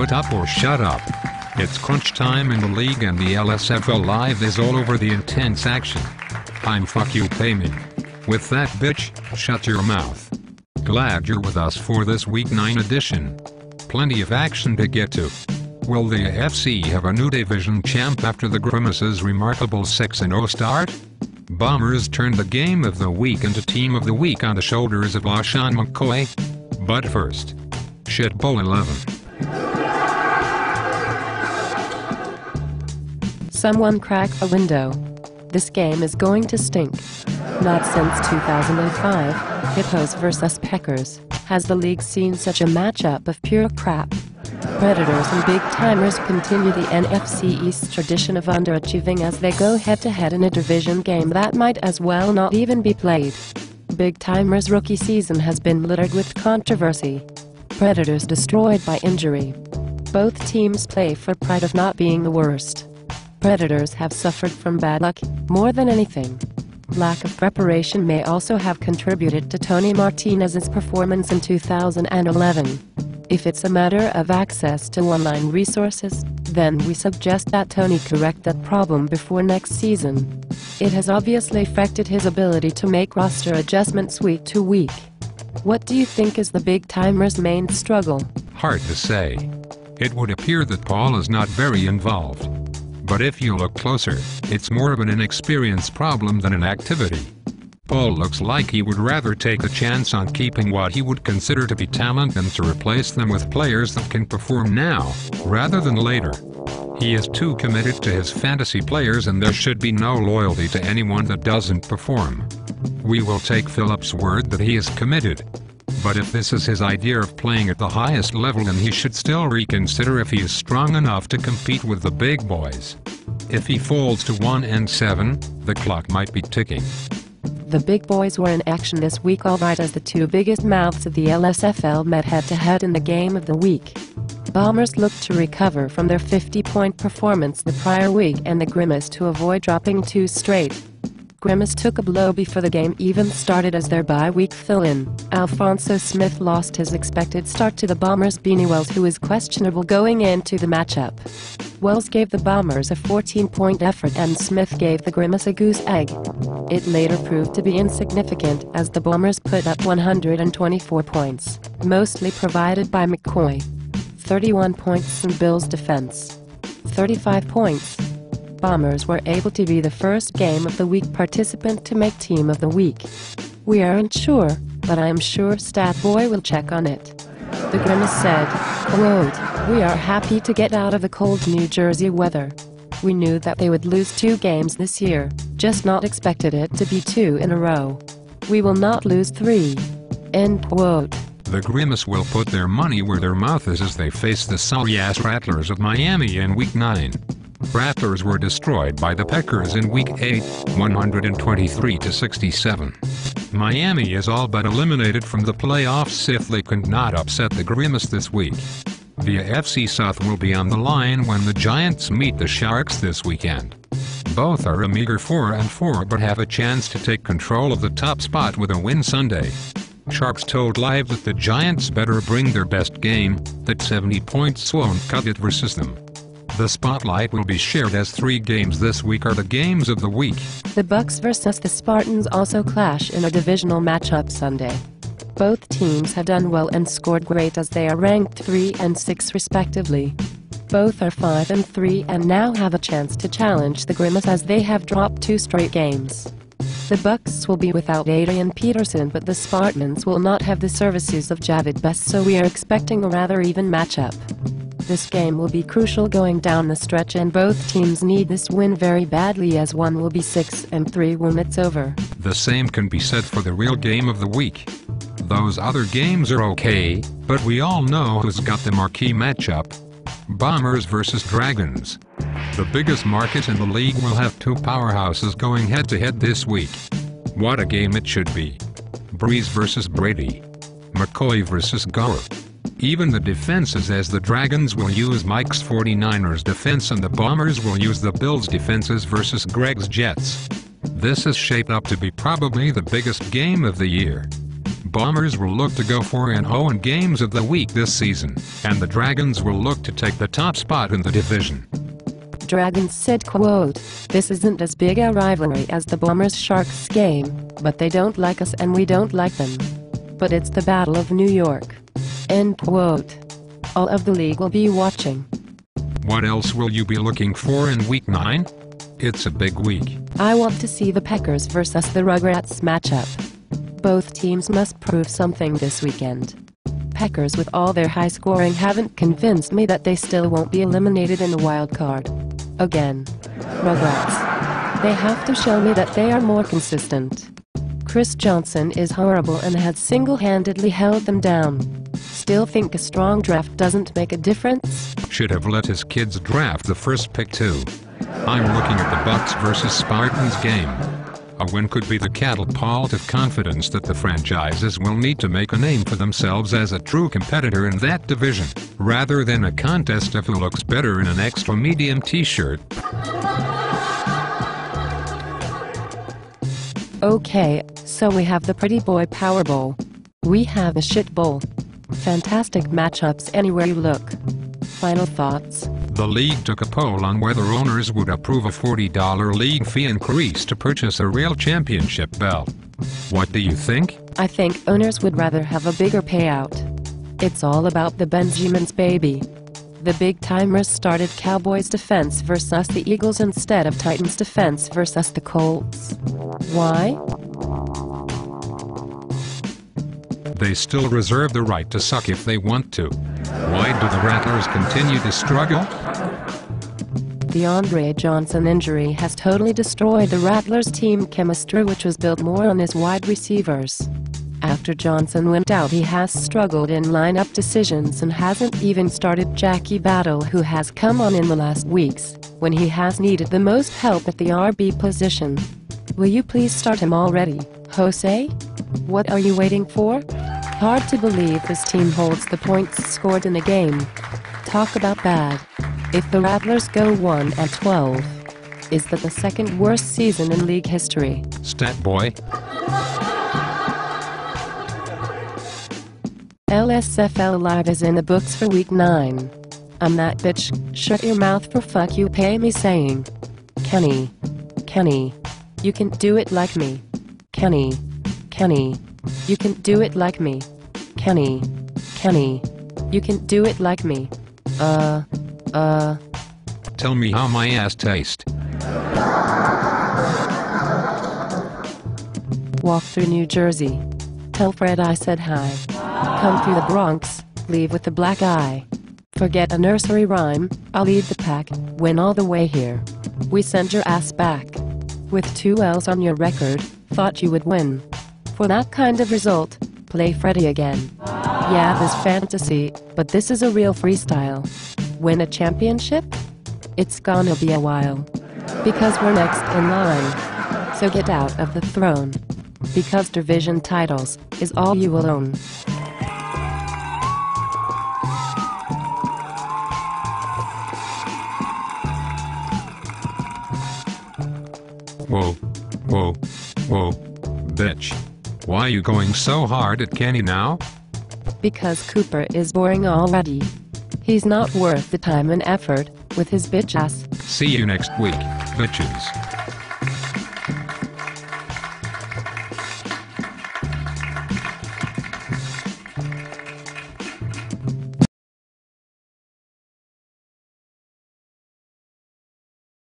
put up or shut up. It's crunch time in the league and the LSFL Live is all over the intense action. I'm fuck you pay me. With that bitch, shut your mouth. Glad you're with us for this week 9 edition. Plenty of action to get to. Will the AFC have a new division champ after the Grimace's remarkable 6-0 start? Bombers turned the game of the week into team of the week on the shoulders of LaShawn McCoy. But first, Shit Bowl 11. Someone crack a window. This game is going to stink. Not since 2005, Hippos vs. Peckers, has the league seen such a matchup of pure crap. Predators and Big Timers continue the NFC East tradition of underachieving as they go head-to-head in a division game that might as well not even be played. Big Timers' rookie season has been littered with controversy. Predators destroyed by injury. Both teams play for pride of not being the worst. Predators have suffered from bad luck, more than anything. Lack of preparation may also have contributed to Tony Martinez's performance in 2011. If it's a matter of access to online resources, then we suggest that Tony correct that problem before next season. It has obviously affected his ability to make roster adjustments week to week. What do you think is the Big Timers' main struggle? Hard to say. It would appear that Paul is not very involved. But if you look closer, it's more of an inexperience problem than an activity. Paul looks like he would rather take a chance on keeping what he would consider to be talent than to replace them with players that can perform now, rather than later. He is too committed to his fantasy players and there should be no loyalty to anyone that doesn't perform. We will take Philip's word that he is committed. But if this is his idea of playing at the highest level, then he should still reconsider if he is strong enough to compete with the big boys. If he falls to 1-7, the clock might be ticking. The big boys were in action this week alright as the two biggest mouths of the LSFL met head-to-head in the game of the week. Bombers looked to recover from their 50-point performance the prior week and the Grimace to avoid dropping 2 straight. Grimace took a blow before the game even started as their bye-week fill-in. Alphonso Smith lost his expected start to the Bombers' Beanie Wells, who is questionable going into the matchup. Wells gave the Bombers a 14-point effort and Smith gave the Grimace a goose egg. It later proved to be insignificant as the Bombers put up 124 points, mostly provided by McCoy. 31 points in Bills' defense. 35 points. Bombers were able to be the first game of the week participant to make team of the week. We aren't sure, but I am sure Statboy will check on it. The Grimace said, quote, "We are happy to get out of the cold New Jersey weather. We knew that they would lose 2 games this year, just not expected it to be 2 in a row. We will not lose 3. End quote. The Grimace will put their money where their mouth is as they face the sorry-ass Rattlers of Miami in Week 9. Rattlers were destroyed by the Peckers in Week 8, 123-67. Miami is all but eliminated from the playoffs if they could not upset the Grimace this week. The AFC South will be on the line when the Giants meet the Sharks this weekend. Both are a meager 4-4 but have a chance to take control of the top spot with a win Sunday. Sharks told Live that the Giants better bring their best game, that 70 points won't cut it versus them. The spotlight will be shared as 3 games this week are the games of the week. The Bucks vs. the Spartans also clash in a divisional matchup Sunday. Both teams have done well and scored great as they are ranked 3 and 6 respectively. Both are 5 and 3 and now have a chance to challenge the Grimace as they have dropped 2 straight games. The Bucks will be without Adrian Peterson, but the Spartans will not have the services of Javid Best, so we are expecting a rather even matchup. This game will be crucial going down the stretch and both teams need this win very badly as one will be 6 and 3 when it's over. The same can be said for the real game of the week. Those other games are okay, but we all know who's got the marquee matchup. Bombers vs. Dragons. The biggest market in the league will have 2 powerhouses going head-to-head this week. What a game it should be. Breeze vs. Brady. McCoy vs. Guru. Even the defenses, as the Dragons will use Mike's 49ers defense and the Bombers will use the Bills defenses versus Greg's Jets. This is shaped up to be probably the biggest game of the year. Bombers will look to go 4-0 in games of the week this season, and the Dragons will look to take the top spot in the division. Dragons said, quote, "This isn't as big a rivalry as the Bombers-Sharks game, but they don't like us and we don't like them. But it's the Battle of New York." End quote. All of the league will be watching. What else will you be looking for in Week 9? It's a big week. I want to see the Packers versus the Rugrats matchup. Both teams must prove something this weekend. Packers, with all their high scoring, haven't convinced me that they still won't be eliminated in the wild card. Again. Rugrats. They have to show me that they are more consistent. Chris Johnson is horrible and has single-handedly held them down. Still think a strong draft doesn't make a difference? Should have let his kids draft the first pick too. I'm looking at the Bucks versus Spartans game. A win could be the catapult of confidence that the franchises will need to make a name for themselves as a true competitor in that division, rather than a contest of who looks better in an extra medium t-shirt. Okay, so we have the Pretty Boy Power Bowl. We have a shit bowl. Fantastic matchups anywhere you look. Final thoughts? The league took a poll on whether owners would approve a $40 league fee increase to purchase a real championship belt. What do you think? I think owners would rather have a bigger payout. It's all about the Benjamins, baby. The big-timers started Cowboys defense versus the Eagles instead of Titans defense versus the Colts. Why? They still reserve the right to suck if they want to. Why do the Rattlers continue to struggle? The Andre Johnson injury has totally destroyed the Rattlers' team chemistry, which was built more on his wide receivers. After Johnson went out, he has struggled in lineup decisions and hasn't even started Jackie Battle, who has come on in the last weeks, when he has needed the most help at the RB position. Will you please start him already, Jose? What are you waiting for? Hard to believe this team holds the points scored in a game. Talk about bad. If the Rattlers go 1-12, is that the second worst season in league history? Stat boy. LSFL Live is in the books for Week 9. I'm that bitch, shut your mouth for fuck you pay me saying. Kenny. You can do it like me. Kenny. You can do it like me. Kenny. You can do it like me. Tell me how my ass tastes. Walk through New Jersey. Tell Fred I said hi. Come through the Bronx, leave with the black eye. Forget a nursery rhyme, I'll lead the pack, win all the way here. We send your ass back. With 2 L's on your record, thought you would win. For that kind of result, play Freddy again. Yeah, this fantasy, but this is a real freestyle. Win a championship? It's gonna be a while. Because we're next in line. So get out of the throne. Because division titles is all you will own. Whoa, bitch. Why you going so hard at Kenny now? Because Cooper is boring already. He's not worth the time and effort, with his bitch ass. See you next week, bitches.